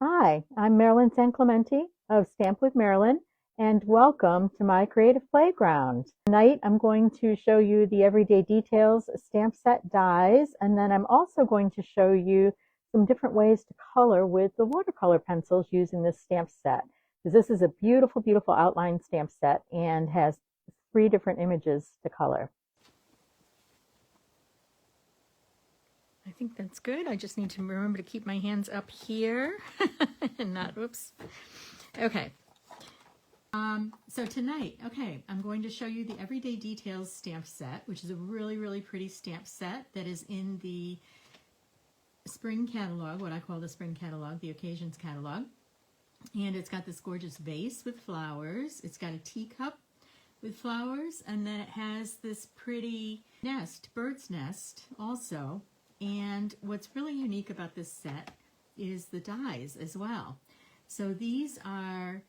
Hi, I'm Marilyn San Clemente of Stamp with Marilyn, and welcome to my creative playground. Tonight I'm going to show you the Everyday Details stamp set dies, and then I'm also going to show you some different ways to color with the watercolor pencils using this stamp set. Because this is a beautiful, beautiful outline stamp set and has 3 different images to color. I think that's good. I just need to remember to keep my hands up here and not, whoops. Okay. So tonight, I'm going to show you the Everyday Details stamp set, which is a really, really pretty stamp set that is in the spring catalog, what I call the spring catalog, the occasions catalog. And it's got this gorgeous vase with flowers. It's got a teacup with flowers, and then it has this pretty nest, bird's nest also. And what's really unique about this set is the dies as well. So these are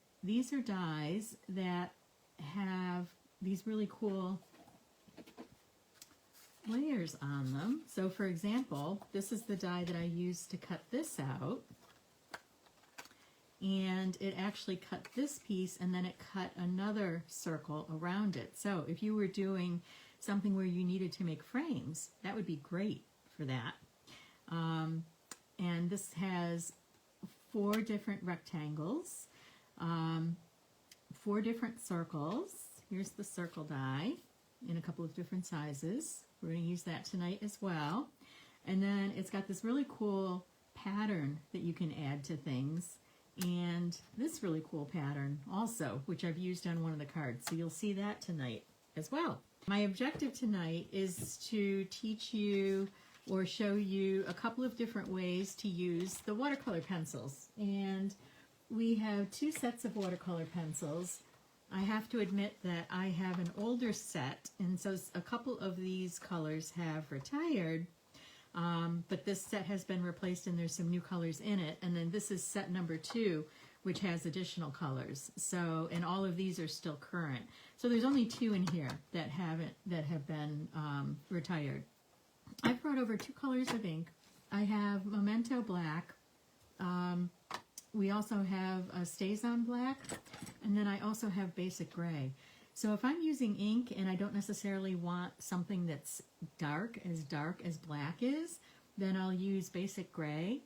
dies that have these really cool layers on them. So for example, this is the die that I used to cut this out. And it actually cut this piece, and then it cut another circle around it. So if you were doing something where you needed to make frames, that would be great for that. And this has 4 different rectangles, 4 different circles. Here's the circle die in a couple of different sizes. We're going to use that tonight as well. And then it's got this really cool pattern that you can add to things, and this really cool pattern also, which I've used on one of the cards. So you'll see that tonight as well. My objective tonight is to teach you or show you a couple of different ways to use the watercolor pencils. And we have 2 sets of watercolor pencils. I have to admit that I have an older set, and so a couple of these colors have retired, but this set has been replaced and there's some new colors in it. And then this is set number 2, which has additional colors. So, and all of these are still current. So there's only 2 in here that have been retired. I've brought over 2 colors of ink. I have Memento Black. We also have a StazOn Black, and then I also have Basic Gray. So if I'm using ink and I don't necessarily want something that's dark as black is, then I'll use Basic Gray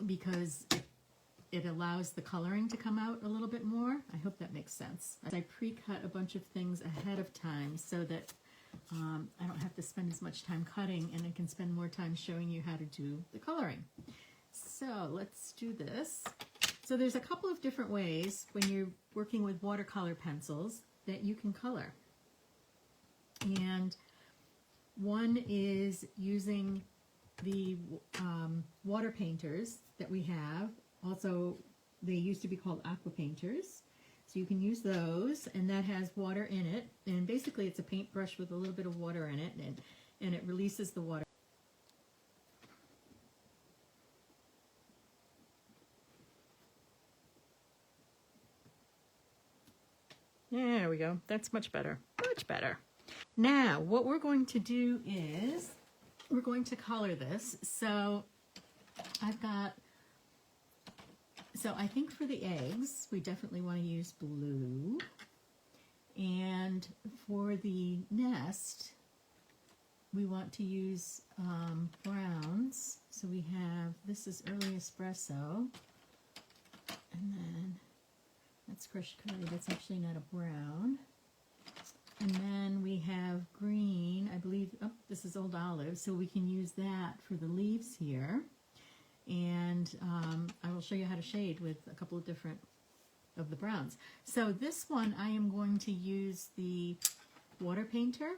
because it allows the coloring to come out a little bit more. I hope that makes sense. I pre-cut a bunch of things ahead of time so that I don't have to spend as much time cutting, and I can spend more time showing you how to do the coloring. So let's do this. So there's a couple of different ways when you're working with watercolor pencils that you can color. And one is using the water painters that we have. Also, they used to be called aqua painters. So you can use those, and that has water in it. And basically it's a paintbrush with a little bit of water in it, and it releases the water. There we go. That's much better. Much better. Now, what we're going to do is we're going to color this. So I think for the eggs, we definitely want to use blue. And for the nest, we want to use browns. So we have, this is early espresso. And then that's crushed curry. That's actually not a brown. And then we have green, I believe, oh, this is old olive, so we can use that for the leaves here. And I will show you how to shade with a couple of different of the browns. So this one, I am going to use the water painter.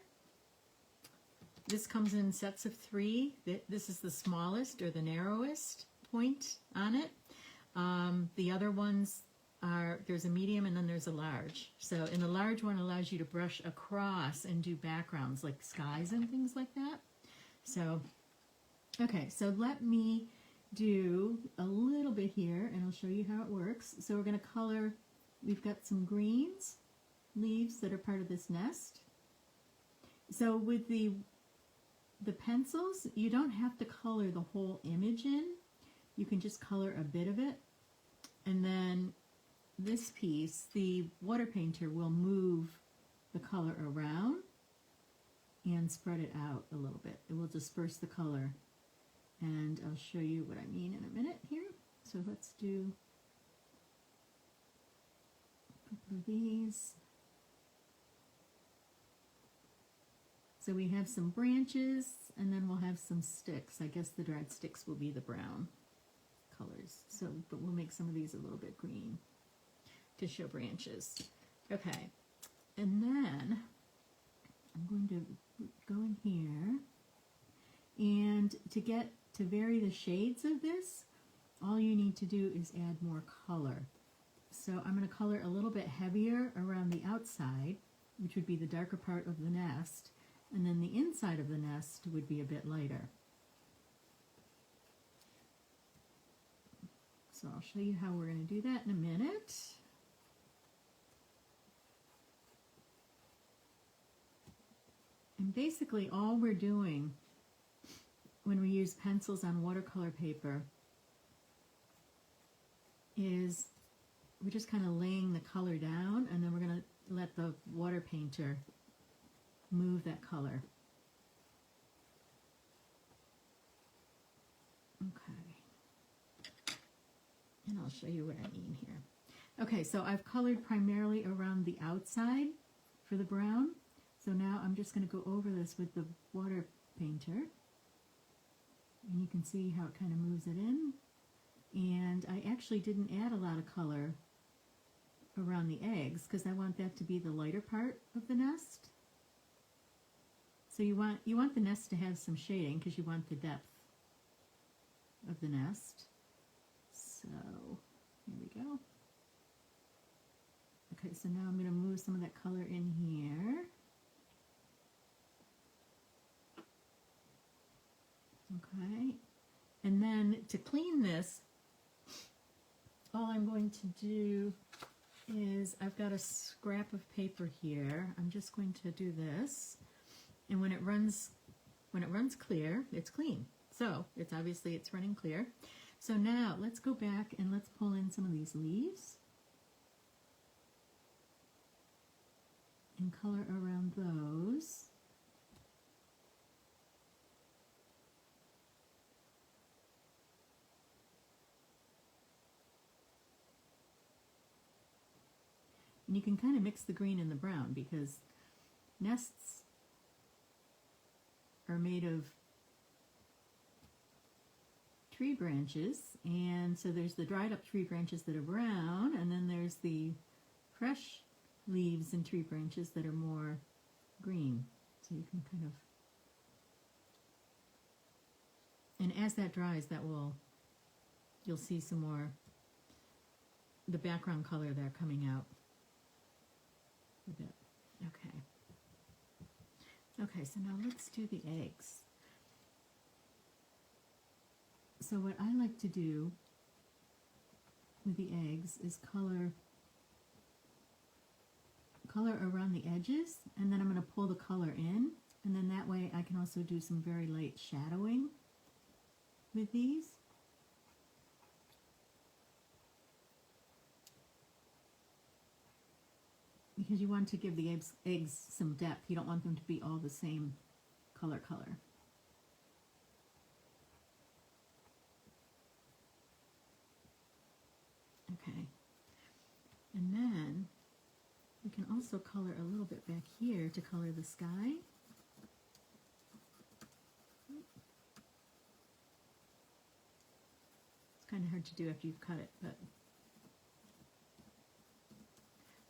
This comes in sets of 3. This is the smallest or the narrowest point on it. The other ones are, there's a medium and then there's a large. So in the large one allows you to brush across and do backgrounds like skies and things like that. So, okay, so let me do a little bit here and I'll show you how it works. So we're going to color, we've got some greens, leaves that are part of this nest. So with the pencils, you don't have to color the whole image in. You can just color a bit of it. And then this piece, the water painter will move the color around and spread it out a little bit. It will disperse the color. And I'll show you what I mean in a minute here. So let's do a couple of these. So we have some branches, and then we'll have some sticks. I guess the dried sticks will be the brown colors. So, but we'll make some of these a little bit green to show branches. Okay, and then I'm going to go in here, and to vary the shades of this, all you need to do is add more color. So I'm going to color a little bit heavier around the outside, which would be the darker part of the nest, and then the inside of the nest would be a bit lighter. So I'll show you how we're going to do that in a minute. And basically all we're doing when we use pencils on watercolor paper is we're just kind of laying the color down, and then we're going to let the water painter move that color. Okay. And I'll show you what I mean here. Okay, so I've colored primarily around the outside for the brown. So now I'm just going to go over this with the water painter. And you can see how it kind of moves it in. And I actually didn't add a lot of color around the eggs because I want that to be the lighter part of the nest. So you want the nest to have some shading because you want the depth of the nest. So here we go. Okay, so now I'm going to move some of that color in here. Okay, and then to clean this, all I'm going to do is I've got a scrap of paper here. I'm just going to do this, and when it runs clear, it's clean. So it's obviously it's running clear. So now let's go back and let's pull in some of these leaves and color around those. And you can kind of mix the green and the brown because nests are made of tree branches, and so there's the dried up tree branches that are brown, and then there's the fresh leaves and tree branches that are more green. So you can kind of, and as that dries, you'll see some more, the background color there coming out a bit. Okay. Okay, so now let's do the eggs. So what I like to do with the eggs is color around the edges, and then I'm going to pull the color in, and then that way I can also do some very light shadowing with these. Because you want to give the eggs some depth. You don't want them to be all the same color. Okay. And then we can also color a little bit back here to color the sky. It's kind of hard to do after you've cut it, but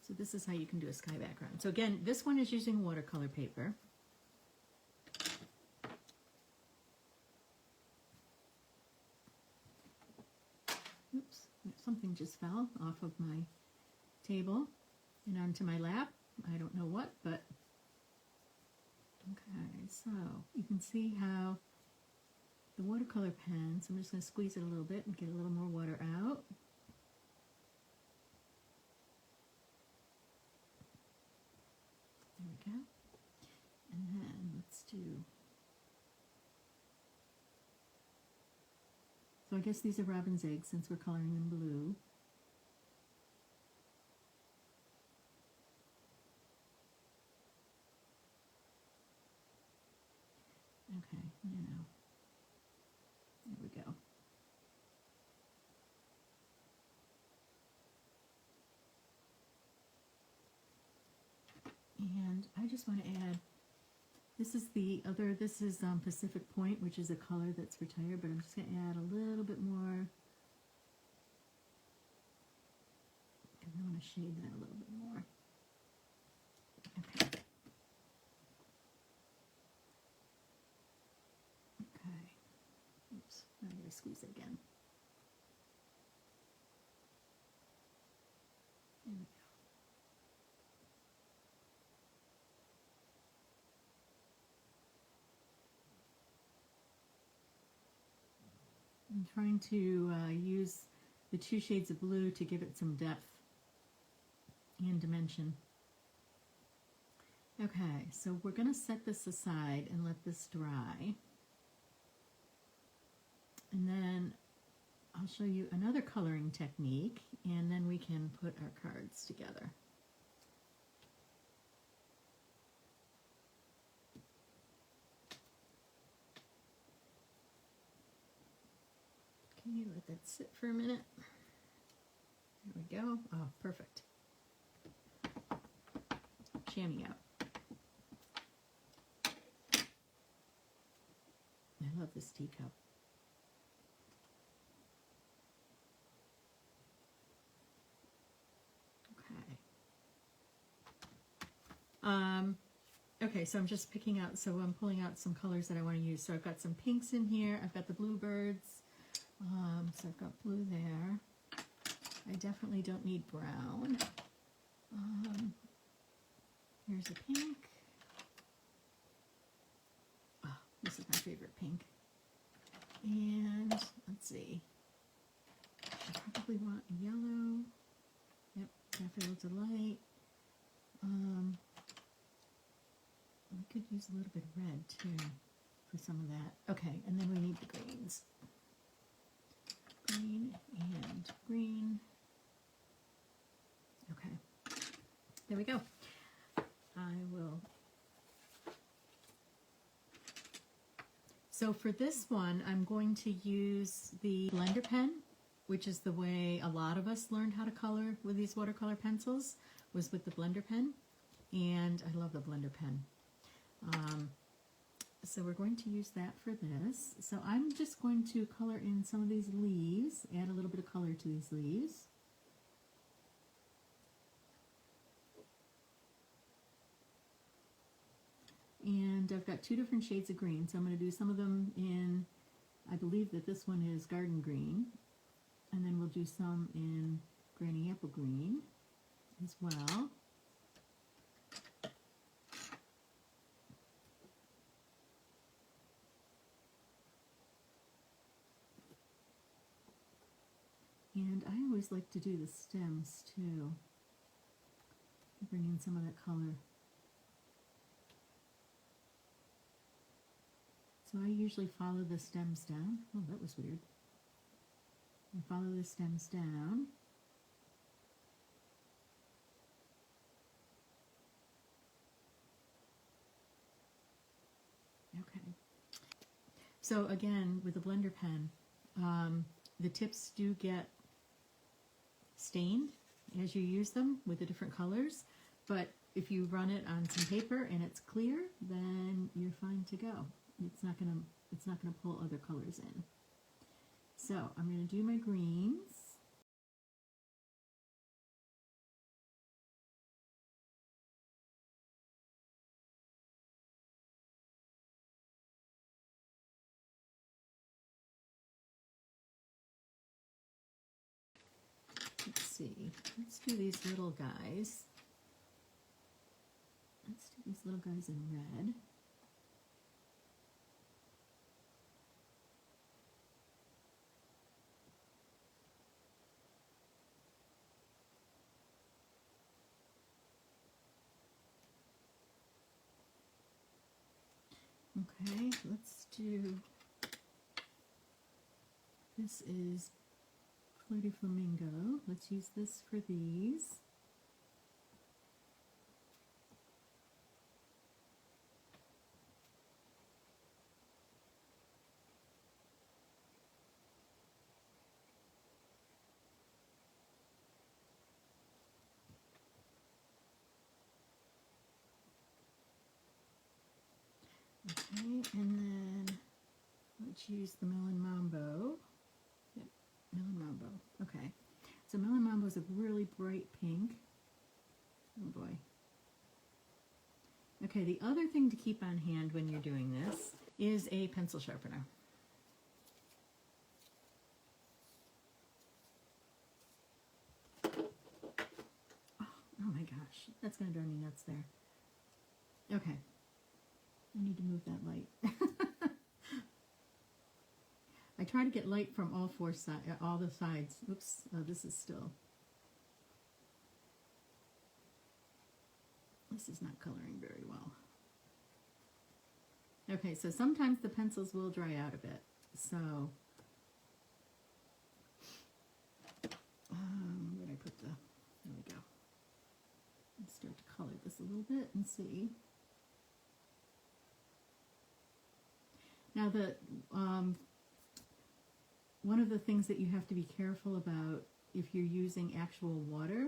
so this is how you can do a sky background. So again, this one is using watercolor paper. Oops, something just fell off of my table and onto my lap. I don't know what, but okay, so you can see how the watercolor pen, so I'm just going to squeeze it a little bit and get a little more water out. There we go. And then let's do, so I guess these are robin's eggs since we're coloring in blue. I just want to add, this is Pacific Point, which is a color that's retired, but I'm just going to add a little bit more. I want to shade that a little bit more. Okay. Okay. Oops, I'm going to squeeze it again. There we go. I'm trying to use the 2 shades of blue to give it some depth and dimension. Okay, so we're going to set this aside and let this dry. And then I'll show you another coloring technique, and then we can put our cards together. Okay, let that sit for a minute. There we go. Oh, perfect. Chamois out. I love this teacup. Okay, so I'm just picking out, so I'm pulling out some colors that I want to use. So I've got some pinks in here. I've got the bluebirds. So I've got blue there. I definitely don't need brown. Here's a pink. Oh, this is my favorite pink. And let's see. I probably want yellow. Yep, Cafe Delight. We could use a little bit of red too for some of that. Okay, and then we need the greens. Green and green. Okay, there we go. I will. So for this one, I'm going to use the blender pen, which is the way a lot of us learned how to color with these watercolor pencils, was with the blender pen. And I love the blender pen. So we're going to use that for this. So I'm just going to color in some of these leaves, add a little bit of color to these leaves. And I've got 2 different shades of green, so I'm going to do some of them in, I believe that this one is garden green, and then we'll do some in granny apple green as well. And I always like to do the stems too. Bring in some of that color. So I usually follow the stems down. Oh, that was weird. I follow the stems down. Okay. So again, with the blender pen, the tips do get stained as you use them with the different colors, but if you run it on some paper and it's clear, then you're fine to go. It's not gonna pull other colors in. So I'm gonna do my greens. Let's see. Let's do these little guys. Let's do these little guys in red. Okay, let's do, this is Fleur de Flamingo. Let's use this for these. Okay, and then let's use the Melon Mambo. Yep, Melon Mambo. Okay, so Melon Mambo is a really bright pink. Oh boy. Okay, the other thing to keep on hand when you're doing this is a pencil sharpener. Oh my gosh, that's going to drive me nuts there. Okay, I need to move that light. I try to get light from all the sides. Oops, oh, this is not coloring very well. Okay, so sometimes the pencils will dry out a bit. So, where did I put there we go. Let's start to color this a little bit and see. Now one of the things that you have to be careful about if you're using actual water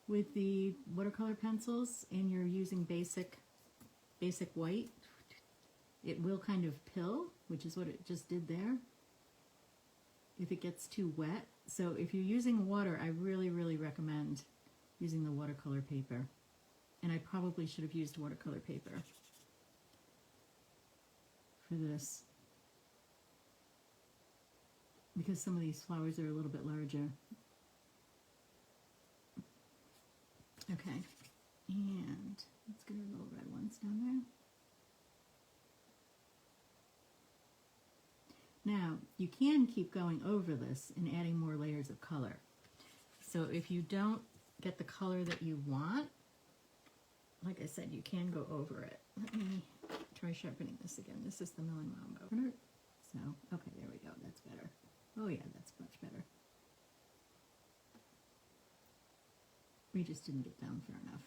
with the watercolor pencils and you're using basic white, it will kind of pill, which is what it just did there, if it gets too wet. So if you're using water, I really, really recommend using the watercolor paper. And I probably should have used watercolor paper for this, because some of these flowers are a little bit larger. Okay, and let's get our little red ones down there. Now, you can keep going over this and adding more layers of color. So if you don't get the color that you want, like I said, you can go over it. Let me try sharpening this again. This is the Melon Mambo. So, okay, there we go. That's better. Oh yeah, that's much better. We just didn't get down far enough.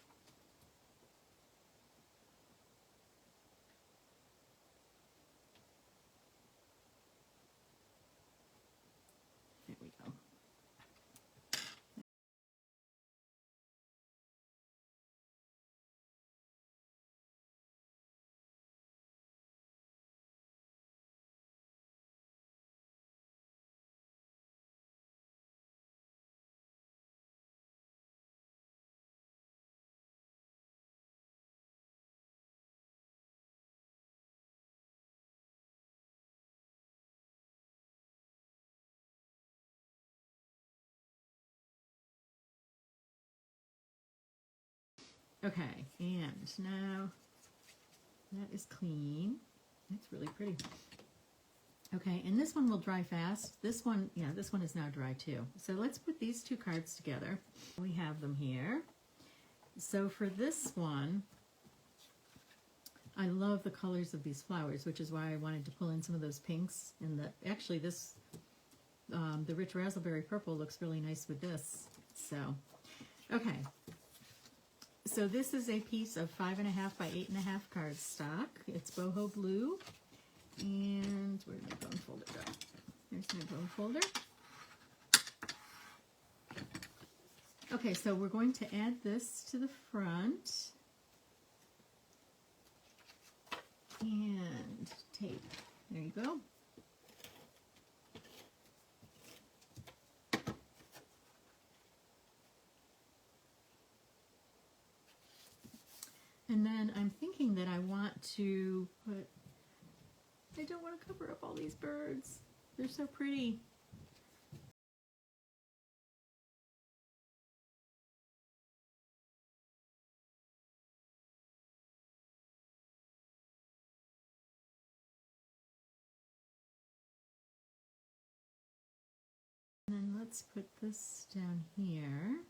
There we go. Okay, and now that is clean. It's really pretty. Okay, and this one will dry fast. This one, yeah, this one is now dry too. So let's put these two cards together. We have them here. So for this one, I love the colors of these flowers, which is why I wanted to pull in some of those pinks. And actually this, the rich raspberry purple looks really nice with this. So, okay. So this is a piece of 5.5 by 8.5 cardstock. It's boho blue. And where did my bone folder go? There's my bone folder. Okay, so we're going to add this to the front. And tape. There you go. And then I'm thinking that I want to put, I don't want to cover up all these birds. They're so pretty. And then let's put this down here.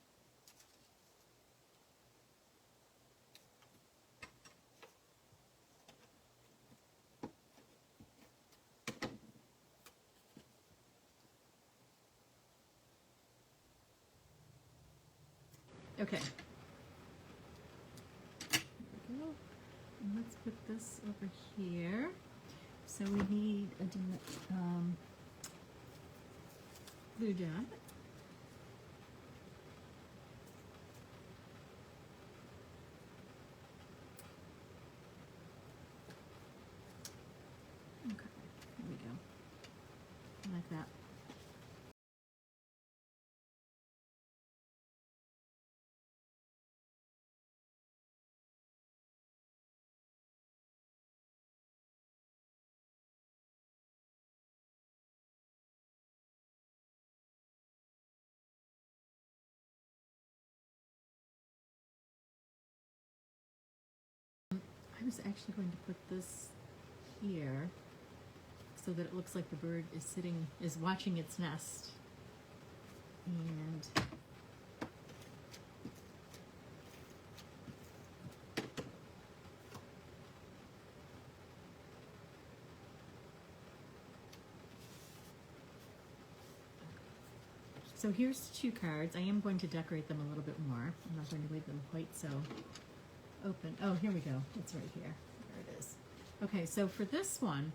Okay. There we go. And let's put this over here. So we need a glue dot. was actually going to put this here so that it looks like the bird is watching its nest. And so here's 2 cards. I am going to decorate them a little bit more. I'm not going to leave them quite so open. Oh, here we go. It's right here. There it is. Okay, so for this one,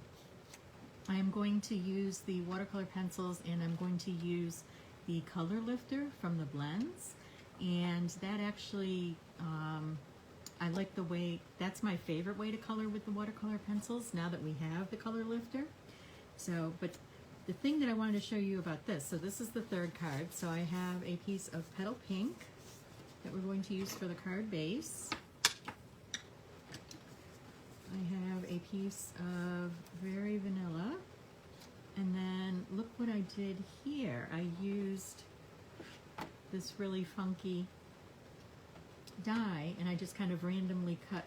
I am going to use the watercolor pencils, and I'm going to use the color lifter from the blends. And that actually, I like the way, that's my favorite way to color with the watercolor pencils now that we have the color lifter. So, but the thing that I wanted to show you about this, so this is the 3rd card. So I have a piece of Petal Pink that we're going to use for the card base. I have a piece of Very Vanilla. And then look what I did here. I used this really funky die, and I just kind of randomly cut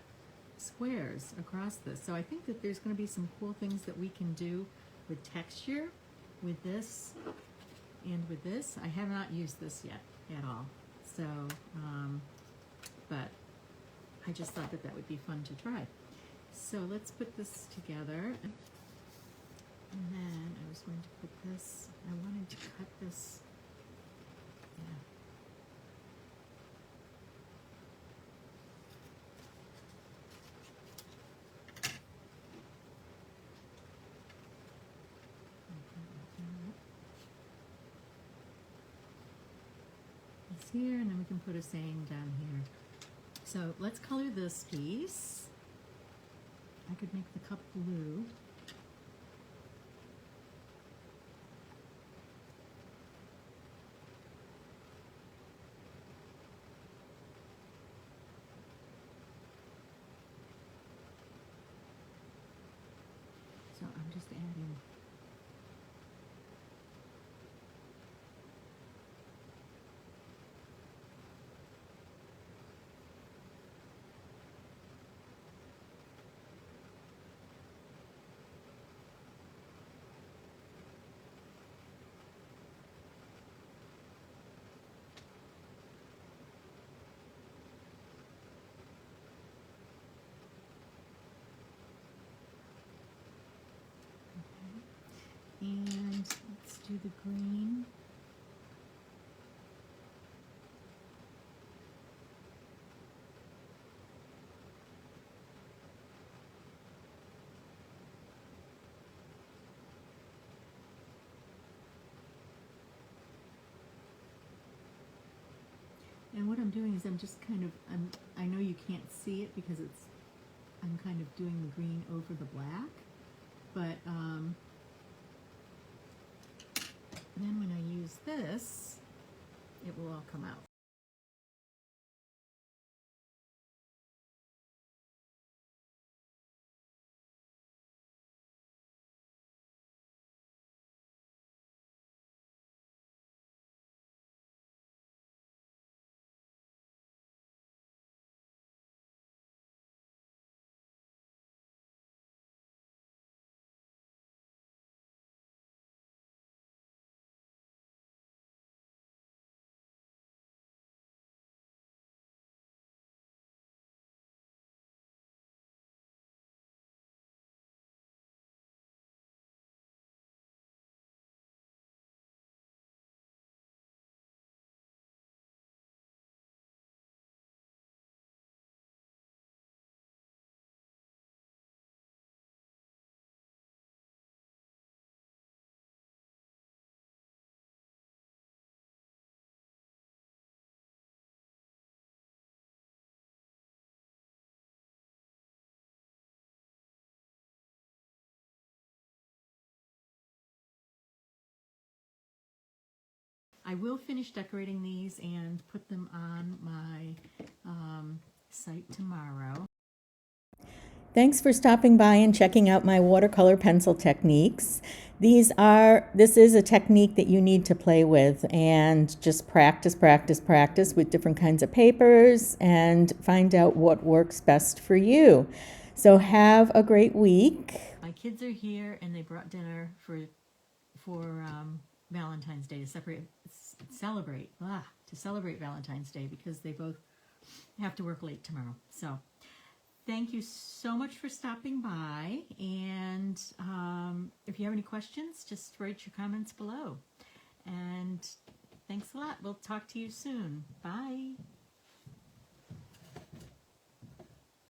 squares across this. So I think that there's going to be some cool things that we can do with texture with this and with this. I have not used this yet at all. So, but I just thought that that would be fun to try. So let's put this together. And then I was going to put this, I wanted to cut this, yeah. It's here, and then we can put a saying down here. So let's color this piece. I could make the cup blue. So I'm just adding and let's do the green. And what I'm doing is I'm just kind of, I know you can't see it because I'm kind of doing the green over the black, but then when I use this, it will all come out. I will finish decorating these and put them on my site tomorrow. Thanks for stopping by and checking out my watercolor pencil techniques. This is a technique that you need to play with and just practice with different kinds of papers and find out what works best for you. So have a great week. My kids are here and they brought dinner for Valentine's Day to celebrate Valentine's Day because they both have to work late tomorrow. So thank you so much for stopping by, and if you have any questions, just write your comments below. And thanks a lot. We'll talk to you soon. Bye.